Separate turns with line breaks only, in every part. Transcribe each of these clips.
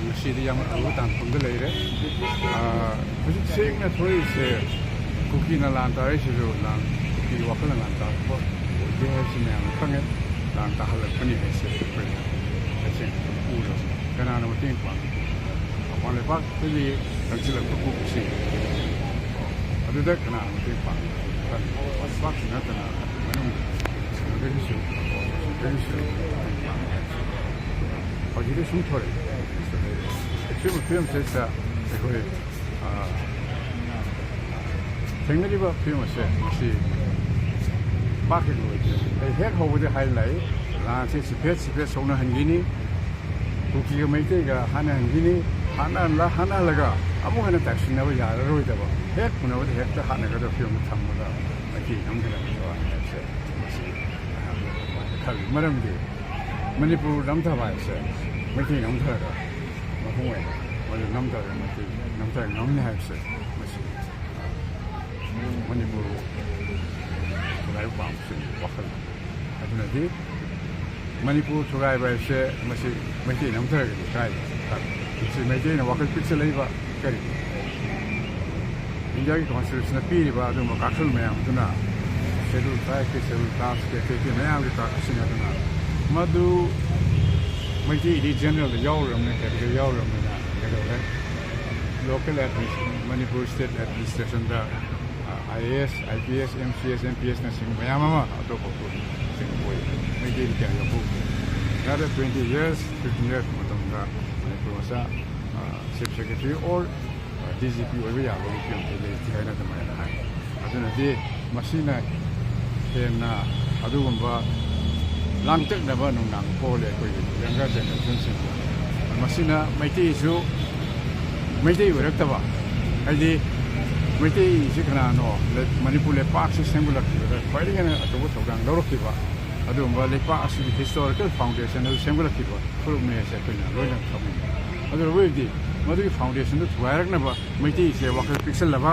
ꯉꯁꯤꯗꯤ ꯌꯥꯝ ꯑꯔꯨꯕ ꯇꯥꯟꯐꯝꯗ ꯂꯩꯔꯦ ꯍꯧꯖꯤꯛ ꯁꯦꯡꯅ ꯊꯣꯛꯏꯁꯦ ꯀꯨꯀꯤꯅ ꯂꯥꯟ ꯇꯥꯔꯤꯁꯤꯁꯨ ꯀꯨꯀꯤ ꯋꯥꯈꯜꯅ ꯂꯥꯟ ꯇꯥꯔꯛꯄ ꯑꯣꯏꯗꯦ ꯍꯥꯏꯕꯁꯤ ꯃꯌꯥꯝꯅ ꯈꯪꯉꯦ ꯂꯥꯟ ꯇꯥꯍꯜꯂꯛꯄꯅꯤ ꯍꯥꯏꯁꯦ ꯑꯩꯈꯣꯏꯅ ꯇꯁꯦꯡꯅ ꯎꯔꯕ ꯀꯅꯥꯅ ꯃꯇꯦꯡ ꯄꯥꯡꯏ ꯃꯄꯥꯟ ꯂꯩꯕꯥꯛꯇꯒꯤ ꯂꯪꯁꯤꯜꯂꯛꯄ ꯀꯨꯀꯤꯁꯤꯡ ꯑꯗꯨꯗ ꯀꯅꯥꯅ ꯃꯇꯦꯡ ꯄꯥꯡꯏ ꯃꯄꯥꯟ ꯂꯩꯕꯥꯛꯁꯤ ꯅꯠꯇꯅ ꯃꯅꯨꯡꯗ ꯁꯤꯗꯒꯤꯁꯨ ꯍꯧꯖꯤꯛꯇꯤ ꯁꯨꯝ ꯊꯣꯔꯛꯏ ꯑꯁꯤꯒꯨꯝꯕ ꯐꯤꯕꯝꯁꯤꯗ ꯑꯩꯈꯣꯏ ꯊꯦꯡꯅꯔꯤꯕ ꯐꯤꯕꯝ ꯑꯁꯦ ꯃꯁꯤ ꯄꯥꯛ ꯍꯦꯛ ꯂꯣꯏꯗꯦ ꯑꯩ ꯍꯦꯛ ꯍꯧꯕꯗ ꯍꯥꯏꯂꯛꯏ ꯂꯥꯟꯁꯤ ꯁꯤꯐꯦꯠ ꯁꯣꯛꯅꯍꯟꯈꯤꯅꯤ ꯀꯨꯀꯤꯒ ꯃꯩꯇꯩꯒ ꯍꯥꯠꯅꯍꯟꯈꯤꯅꯤ ꯍꯥꯠꯅꯍꯜꯂꯒ ꯑꯃꯨꯛ ꯍꯟꯅ ꯇꯥꯏꯁꯤꯟꯅꯕ ꯌꯥꯔꯔꯣꯏꯗꯕ ꯍꯦꯛ ꯎꯅꯕꯗ ꯍꯦꯛꯇ ꯍꯥꯠꯅꯒꯗꯕ ꯐꯤꯕꯝꯗ ꯊꯝꯃꯒ ꯃꯩꯇꯩ ꯅꯝꯊꯔꯛꯄ ꯍꯥꯏꯕꯁꯦ ꯃꯁꯤ ꯈꯜꯂꯤ ꯃꯔꯝꯗꯤ ꯃꯅꯤꯄꯨꯔ ꯅꯝꯊꯕ ꯍꯥꯏꯕꯁꯦ ꯃꯩꯇꯩ ꯅꯝꯊꯔꯒ ꯃꯄꯨꯡ ꯑꯣꯏꯅ ꯃꯗꯨ ꯅꯝꯊꯔꯒ ꯃꯩꯇꯩ ꯅꯝꯊꯔꯒ ꯉꯝꯅꯤ ꯍꯥꯏꯕꯁꯦ ꯃꯁꯤ ꯃꯅꯤꯄꯨꯔ ꯊꯨꯒꯥꯏꯕ ꯄꯥꯝꯕꯁꯤꯡ ꯋꯥꯈꯜ ꯑꯗꯨꯅꯗꯤ ꯃꯅꯤꯄꯨꯔ ꯊꯨꯒꯥꯏꯕ ꯍꯥꯏꯕꯁꯦ ꯃꯁꯤ ꯃꯩꯇꯩ ꯅꯝꯊꯔꯒꯗꯤ ꯀꯥꯏꯕ ꯃꯁꯤ ꯃꯩꯇꯩꯅ ꯋꯥꯈꯜ ꯄꯤꯛꯁꯤꯜꯂꯛꯏꯕ ꯀꯔꯤ ꯏꯟꯗꯤꯌꯥꯒꯤ ꯀꯣꯟꯁꯇꯤꯇ꯭ꯌꯨꯁꯟꯅ ꯄꯤꯔꯤꯕ ꯑꯗꯨꯒꯨꯝꯕ ꯀꯥꯡꯈꯜ ꯃꯌꯥꯝ ꯑꯗꯨꯅ ꯁꯦꯗꯨꯜ ꯇ꯭ꯔꯥꯏꯕꯀꯤ ꯁꯦꯗꯨꯜ ꯀꯥꯁꯀꯤ ꯀꯩꯀꯩ ꯃꯌꯥꯝꯒꯤ ꯀꯥꯡꯈꯜꯁꯤꯡ ꯑꯗꯨꯅ ꯃꯗꯨ ꯃꯩꯇꯩꯒꯤ ꯖꯦꯅꯔꯦꯜꯗ ꯌꯥꯎꯔꯝꯅꯤ ꯀꯦꯇꯦꯒꯣꯔꯤ ꯌꯥꯎꯔꯝꯅꯤꯅ ꯀꯩꯗꯧꯔꯦ ꯂꯣꯀꯦꯜ ꯃꯅꯤꯄꯨꯔ ꯁ꯭ꯇꯦꯠ ꯑꯦꯗꯃꯤꯅꯤꯁꯇ꯭ꯔꯦꯁꯟꯗ IAS, IPS, MCS, MPSꯅꯆꯤꯡꯕ ꯃꯌꯥꯝ ꯑꯃ ꯑꯇꯣꯞꯄ ꯄꯣꯠꯁꯤꯡ ꯑꯣꯏ ꯃꯩꯇꯩꯒꯤ ꯀꯌꯥ ꯌꯥꯎꯍꯧꯗꯦ ꯔꯥꯗꯔ 20 years 15 years ꯃꯇꯝꯗ ꯃꯅꯤꯄꯨꯔ ꯃꯆꯥ ꯆꯤꯐ ꯁꯦꯀ꯭ꯔꯦꯇꯔꯤ ꯑꯣꯔ DGP ꯑꯣꯏꯕ ꯌꯥꯕꯒꯤ ꯐꯤꯕꯝꯗ ꯂꯩꯇꯦ ꯍꯥꯏꯅ ꯑꯗꯨꯃꯥꯏꯅ ꯍꯥꯏ ꯑꯗꯨꯅꯗꯤ ꯃꯁꯤꯅ ꯍꯦꯟꯅ ꯑꯗꯨꯒꯨꯝꯕ ꯂꯥꯡꯇꯛꯅꯕ ꯅꯨꯡꯗꯥꯡ ꯄꯣꯛꯍꯜꯂꯦ ꯑꯩꯈꯣꯏꯒꯤ ꯌꯪꯒꯔ ꯖꯦꯅꯦꯔꯦꯁꯟꯁꯤꯡꯗ ꯃꯁꯤꯅ ꯃꯩꯇꯩꯁꯨ ꯃꯩꯇꯩ ꯑꯣꯏꯔꯛꯇꯕ ꯍꯥꯏꯗꯤ ꯃꯩꯇꯩꯁꯤ ꯀꯅꯥꯅꯣ ꯃꯅꯤꯄꯨꯔ ꯂꯩꯄꯥꯛꯁꯤ ꯁꯦꯝꯒꯠꯂꯛꯈꯤꯕꯗ ꯈ꯭ꯋꯥꯏꯗꯒꯤ ꯍꯦꯟꯅ ꯑꯆꯧꯕ ꯊꯧꯗꯥꯡ ꯂꯧꯔꯛꯈꯤꯕ ꯑꯗꯨꯒꯨꯝꯕ ꯂꯩꯄꯥꯛ ꯑꯁꯤꯒꯤ ꯍꯤꯁꯇꯣꯔꯤꯀꯦꯜ ꯐꯥꯎꯟꯗꯦꯁꯟ ꯑꯗꯨ ꯁꯦꯝꯒꯠꯂꯛꯈꯤꯕ ꯐꯨꯔꯨꯞꯅꯤ ꯍꯥꯏꯁꯦ ꯑꯩꯈꯣꯏꯅ ꯂꯣꯏꯅ ꯈꯪꯃꯤꯟꯅꯩ ꯑꯗꯨ ꯑꯣꯏꯔꯗꯤ ꯃꯗꯨꯒꯤ ꯐꯥꯎꯟꯗꯦꯁꯟꯗꯨ ꯊꯨꯒꯥꯏꯔꯛꯅꯕ ꯃꯩꯇꯩꯁꯦ ꯋꯥꯈꯜ ꯄꯤꯛꯁꯜꯂꯕ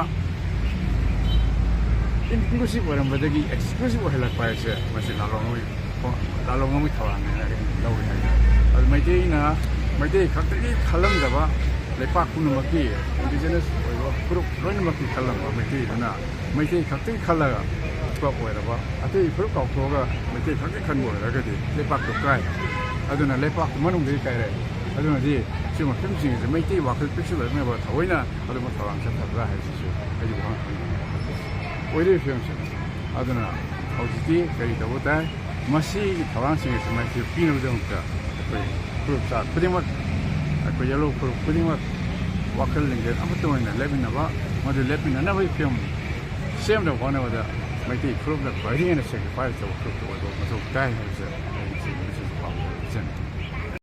ꯏꯟꯀ꯭ꯂꯨꯁꯤꯞ ꯑꯣꯏꯔꯝꯕꯗꯒꯤ ꯑꯦꯛꯁꯀ꯭ꯂꯨꯁꯤꯞ ꯑꯣꯏꯍꯜꯂꯛꯄ ꯍꯥꯏꯁꯦ ꯃꯁꯤ ꯂꯥꯂꯣꯡꯉꯣꯏ ꯊꯧꯔꯥꯡꯅꯦ ꯂꯧꯏ ꯍꯥꯏꯇꯥꯔꯦ ꯑꯗꯨ ꯃꯩꯇꯩ ꯈꯛꯇꯒꯤ ꯈꯜꯂꯝꯗꯕ ꯂꯩꯄꯥꯛ ꯄꯨꯝꯅꯃꯛꯀꯤ ꯏꯟꯗꯤꯖꯤꯅꯁ ꯑꯣꯏꯕ ꯐꯨꯔꯨꯞ ꯂꯣꯏꯅꯃꯛꯀꯤ ꯈꯜꯂꯝꯕ ꯃꯩꯇꯩꯗꯨꯅ ꯃꯩꯇꯩ ꯈꯛꯇꯒꯤ ꯈꯜꯂꯒ ꯑꯣꯏꯔꯕ ꯑꯇꯩ ꯐꯨꯔꯨꯞ ꯀꯥꯎꯊꯣꯛꯑꯒ ꯃꯩꯇꯩ ꯈꯛꯇꯒꯤ ꯈꯟꯕ ꯑꯣꯏꯔꯒꯗꯤ ꯂꯩꯄꯥꯛꯇꯣ ꯀꯥꯏ ꯑꯗꯨꯅ ꯂꯩꯄꯥꯛꯇꯨ ꯃꯅꯨꯡꯗꯒꯤ ꯀꯥꯏꯔꯦ ꯑꯗꯨꯅꯗꯤ ꯁꯤꯒꯨꯝꯕ ꯐꯤꯕꯝꯁꯤꯡ ꯑꯁꯤ ꯃꯩꯇꯩ ꯋꯥꯈꯜ ꯄꯤꯛꯁꯤꯜꯂꯛꯅꯕ ꯊꯑꯣꯏꯅ ꯑꯗꯨꯝꯕ ꯊꯧꯔꯥꯡ ꯆꯠꯊꯕ꯭ꯔꯥ ꯍꯥꯏꯕꯁꯤꯁꯨ ꯑꯩꯒꯤ ꯋꯥꯈꯜ ꯑꯣꯏꯔꯤꯕ ꯐꯤꯕꯝꯁꯤꯡ ꯑꯗꯨꯅ ꯍꯧꯖꯤꯛꯇꯤ ꯀꯔꯤ ꯇꯧꯕ ꯇꯥꯏ ꯃꯁꯤꯒꯤ ꯊꯧꯔꯥꯡꯁꯤꯡ ꯑꯁꯤ ꯃꯥꯏꯊꯤꯕ ꯄꯤꯅꯕꯒꯤꯗꯃꯛꯇ ꯑꯩꯈꯣꯏ ꯐꯨꯔꯨꯞꯆꯥ ꯈꯨꯗꯤꯡꯃꯛ ꯑꯩꯈꯣꯏ ꯌꯦꯜꯂꯣ ꯐꯨꯔꯨꯞ ꯈꯨꯗꯤꯡꯃꯛ ꯋꯥꯈꯜ ꯂꯤꯡꯖꯦꯜ ꯑꯃꯠꯇ ꯑꯣꯏꯅ ꯂꯦꯞꯃꯤꯟꯅꯕ ꯃꯗꯨ ꯂꯦꯞꯃꯤꯟꯅꯅꯕꯒꯤ ꯐꯤꯕꯝ ꯁꯦꯝꯅꯕ ꯍꯣꯠꯅꯕꯗ ꯃꯩꯇꯩ ꯐꯨꯔꯨꯞꯅ ꯈ꯭ꯋꯥꯏꯗꯒꯤ ꯍꯦꯟꯅ ꯁꯦꯀ꯭ꯔꯤꯐꯥꯏꯁ ꯇꯧꯕ ꯐꯨꯔꯨꯞꯇ ꯑꯣꯏꯕ ꯃꯊꯧ ꯇꯥꯏ ꯍꯥꯏꯕꯁꯦ ꯑꯩ ꯄꯥꯝꯖꯩ